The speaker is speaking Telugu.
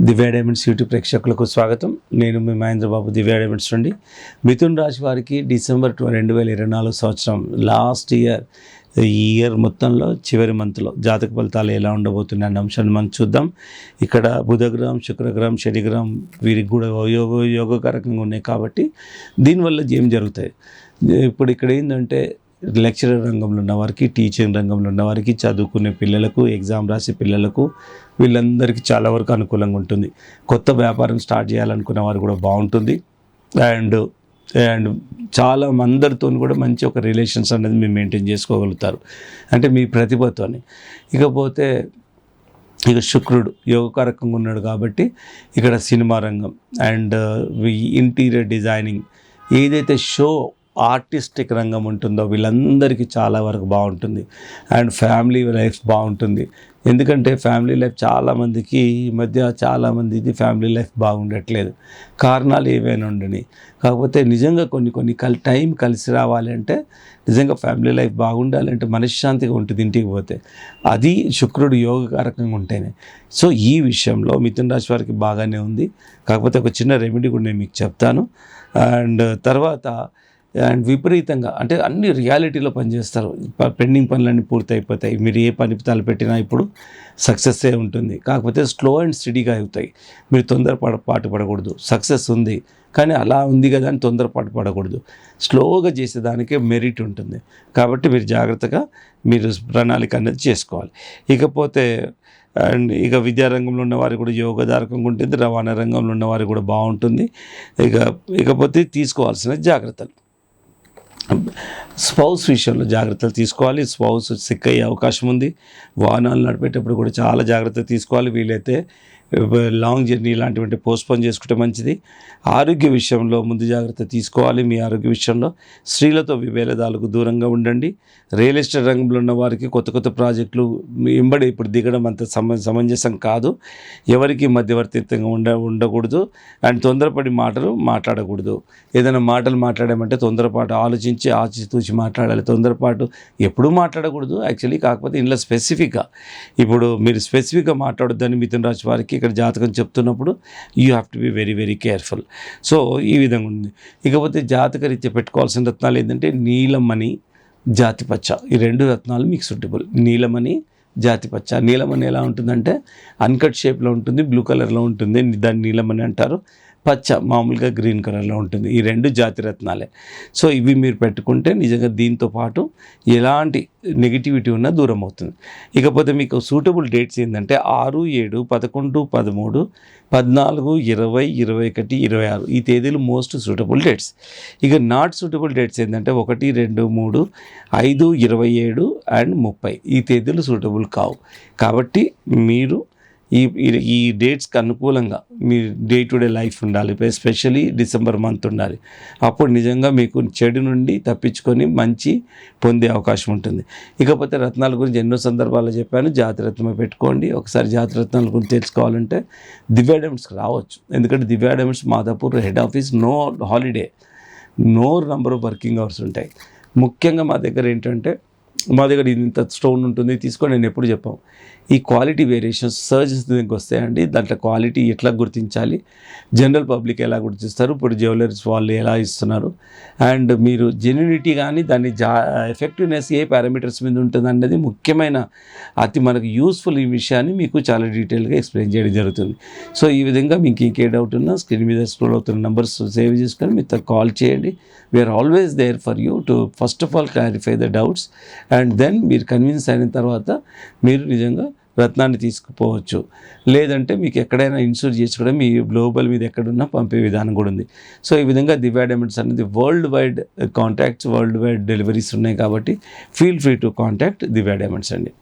దివ్య డైమండ్స్ యూట్యూబ్ ప్రేక్షకులకు స్వాగతం. నేను మీ మహేంద్రబాబు, దివ్య డైమండ్స్ నుండి. మిథున్ రాశి వారికి డిసెంబర్ 2024 సంవత్సరం లాస్ట్ ఇయర్, ఈ ఇయర్ మొత్తంలో చివరి మంత్లో జాతక ఫలితాలు ఎలా ఉండబోతున్నాయి అన్న అంశాన్ని మనం చూద్దాం. ఇక్కడ బుధగ్రహం, శుక్రగ్రహం, శనిగ్రహం వీరికి కూడా యోగకారకంగా ఉన్నాయి కాబట్టి దీనివల్ల ఏం జరుగుతాయి. ఇప్పుడు ఇక్కడ ఏంటంటే లెక్చరర్ రంగంలో ఉన్నవారికి, టీచింగ్ రంగంలో ఉన్నవారికి, చదువుకునే పిల్లలకు, ఎగ్జామ్ రాసే పిల్లలకు వీళ్ళందరికీ చాలా వరకు అనుకూలంగా ఉంటుంది. కొత్త వ్యాపారం స్టార్ట్ చేయాలనుకున్న వారు కూడా బాగుంటుంది. అండ్ చాలా అందరితో కూడా మంచి ఒక రిలేషన్స్ అనేది మీరు మెయింటైన్ చేసుకోగలుగుతారు, అంటే మీ ప్రతిభతోని. ఇకపోతే ఇక శుక్రుడు యోగకారకంగా ఉన్నాడు కాబట్టి ఇక్కడ సినిమా రంగం అండ్ ఇంటీరియర్ డిజైనింగ్, ఏదైతే షో ఆర్టిస్టిక్ రంగం ఉంటుందో వీళ్ళందరికీ చాలా వరకు బాగుంటుంది. అండ్ ఫ్యామిలీ లైఫ్ బాగుంటుంది. ఎందుకంటే ఫ్యామిలీ లైఫ్ చాలామందికి ఈ మధ్య చాలామందికి ఫ్యామిలీ లైఫ్ బాగుండట్లేదు. కారణాలు ఏవైనా ఉండని, కాకపోతే నిజంగా కొన్ని టైం కలిసి రావాలి అంటే, నిజంగా ఫ్యామిలీ లైఫ్ బాగుండాలంటే మనశ్శాంతిగా ఉంటుంది ఇంటికి పోతే. అది శుక్రుడు యోగకారకంగా ఉంటేనే. సో ఈ విషయంలో మిథున రాశి వారికి బాగానే ఉంది. కాకపోతే ఒక చిన్న రెమెడీ కూడా నేను మీకు చెప్తాను. అండ్ తర్వాత విపరీతంగా అంటే అన్ని రియాలిటీలో పనిచేస్తారు. పెండింగ్ పనులన్నీ పూర్తి అయిపోతాయి. మీరు ఏ పని తలపెట్టినా ఇప్పుడు సక్సెస్సే ఉంటుంది. కాకపోతే స్లో అండ్ స్టడీగా అవుతాయి. మీరు తొందరపాటు పడకూడదు. సక్సెస్ ఉంది కానీ అలా ఉంది కదా అని తొందరపాటు పడకూడదు. స్లోగా చేసేదానికే మెరిట్ ఉంటుంది. కాబట్టి మీరు జాగ్రత్తగా మీరు ప్రణాళిక అనేది చేసుకోవాలి. ఇకపోతే అండ్ ఇక విద్యారంగంలో ఉన్నవారు కూడా యోగదారకంగా ఉంటుంది. రవాణా రంగంలో ఉన్నవారు కూడా బాగుంటుంది. ఇకపోతే తీసుకోవాల్సిన జాగ్రత్తలు, స్పౌస్ విషయంలో జాగ్రత్తలు తీసుకోవాలి. స్పౌస్ సిక్ అయ్యే అవకాశం ఉంది. వాహనాలు నడిపేటప్పుడు కూడా చాలా జాగ్రత్తలు తీసుకోవాలి. వీలైతే లాంగ్ జర్నీ ఇలాంటివంటి పోస్ట్పోన్ చేసుకుంటే మంచిది. ఆరోగ్య విషయంలో ముందు జాగ్రత్త తీసుకోవాలి. మీ ఆరోగ్య విషయంలో స్త్రీలతో విభేదాలకు దూరంగా ఉండండి. రియల్ ఎస్టేట్ రంగంలో ఉన్న వారికి కొత్త ప్రాజెక్టులు వెంబడి ఇప్పుడు దిగడం అంత సమంజసం కాదు. ఎవరికి మధ్యవర్తిత్వంగా ఉండకూడదు. అండ్ తొందరపడి మాటలు మాట్లాడకూడదు. ఏదైనా మాటలు మాట్లాడామంటే తొందరపాటు ఆలోచించి ఆచితూచి మాట్లాడాలి. తొందరపాటు ఎప్పుడూ మాట్లాడకూడదు యాక్చువల్లీ. కాకపోతే ఇందులో స్పెసిఫిక్గా ఇప్పుడు మీరు స్పెసిఫిక్గా మాట్లాడొద్దని మిథున రాశి వారికి ఇక్కడ జాతకం చెప్తున్నప్పుడు you have to be very very careful. So ఈ విధంగా ఉంది. ఇకపోతే జాతకరీత్యా పెట్టుకోవాల్సిన రత్నాలు ఏంటంటే నీలమణి, జాతిపచ్చ. ఈ రెండు రత్నాలు మీకు సూటబుల్. నీలమణి, జాతిపచ్చ. నీలమణి ఎలా ఉంటుందంటే అన్కట్ షేప్లో ఉంటుంది, బ్లూ కలర్లో ఉంటుంది, దాన్ని నీలమణి అంటారు. పచ్చ మామూలుగా గ్రీన్ కలర్లో ఉంటుంది. ఈ రెండు జాతి రత్నాలే. సో ఇవి మీరు పెట్టుకుంటే నిజంగా దీంతో పాటు ఎలాంటి నెగిటివిటీ ఉన్నా దూరం అవుతుంది. ఇకపోతే మీకు సూటబుల్ డేట్స్ ఏంటంటే 6, 7, 11, 13, 14, 20, 21, 26 ఈ తేదీలు మోస్ట్ సూటబుల్ డేట్స్. ఇక నాట్ సూటబుల్ డేట్స్ ఏంటంటే 1, 2, 3, 5, 27 అండ్ 30 ఈ తేదీలు సూటబుల్ కావు. కాబట్టి మీరు ఈ డేట్స్కి అనుకూలంగా మీ డే టు డే లైఫ్ ఉండాలి. ఎస్పెషలీ డిసెంబర్ మంత్ ఉండాలి. అప్పుడు నిజంగా మీకు చెడు నుండి తప్పించుకొని మంచి పొందే అవకాశం ఉంటుంది. ఇకపోతే రత్నాల గురించి ఎన్నో సందర్భాల్లో చెప్పాను. జాతిరత్నమే పెట్టుకోండి. ఒకసారి జాతిరత్నాల గురించి తెలుసుకోవాలంటే దివ్య డైమండ్స్కి రావచ్చు. ఎందుకంటే Divya diamonds Madhapur head office, no holiday, no number of working hours ఉంటాయి. ముఖ్యంగా మా దగ్గర ఏంటంటే మా దగ్గర ఇంత స్టోన్ ఉంటుంది తీసుకొని నేను ఎప్పుడు చెప్పాం. ఈ క్వాలిటీ వేరియేషన్స్ సర్జెస్ దీనికి వస్తాయండి. దాంట్లో క్వాలిటీ ఎట్లా గుర్తించాలి, జనరల్ పబ్లిక్ ఎలా గుర్తిస్తారు, ఇప్పుడు జ్యువెలర్స్ వాళ్ళు ఎలా ఇస్తున్నారు, అండ్ మీరు జెన్యూనిటీ కానీ దాని ఎఫెక్టివ్నెస్ ఏ పారామీటర్స్ మీద ఉంటుంది అన్నది ముఖ్యమైన మనకు యూస్ఫుల్ ఈ విషయాన్ని మీకు చాలా డీటెయిల్గా ఎక్స్ప్లెయిన్ చేయడం జరుగుతుంది. సో ఈ విధంగా మీకు ఇంకే డౌట్ ఉన్నా స్క్రీన్ మీద స్క్రోల్ అవుతున్న నెంబర్స్ సేవ్ చేసుకొని మీతో కాల్ చేయండి. We are always there for you to first of all clarify the doubts and then మీరు కన్విన్స్ అయిన తర్వాత మీరు నిజంగా రత్నాన్ని తీసుకుపోవచ్చు. లేదంటే మీకు ఎక్కడైనా ఇన్సూర్ చేసుకోవడం మీ గ్లోబల్ మీద ఎక్కడున్నా పంపే విధానం కూడా ఉంది. సో ఈ విధంగా దివ్య డైమండ్స్ అనేది world wide contacts, world wide deliveries ఉన్నాయి కాబట్టి feel free to contact Divya diamonds అండి.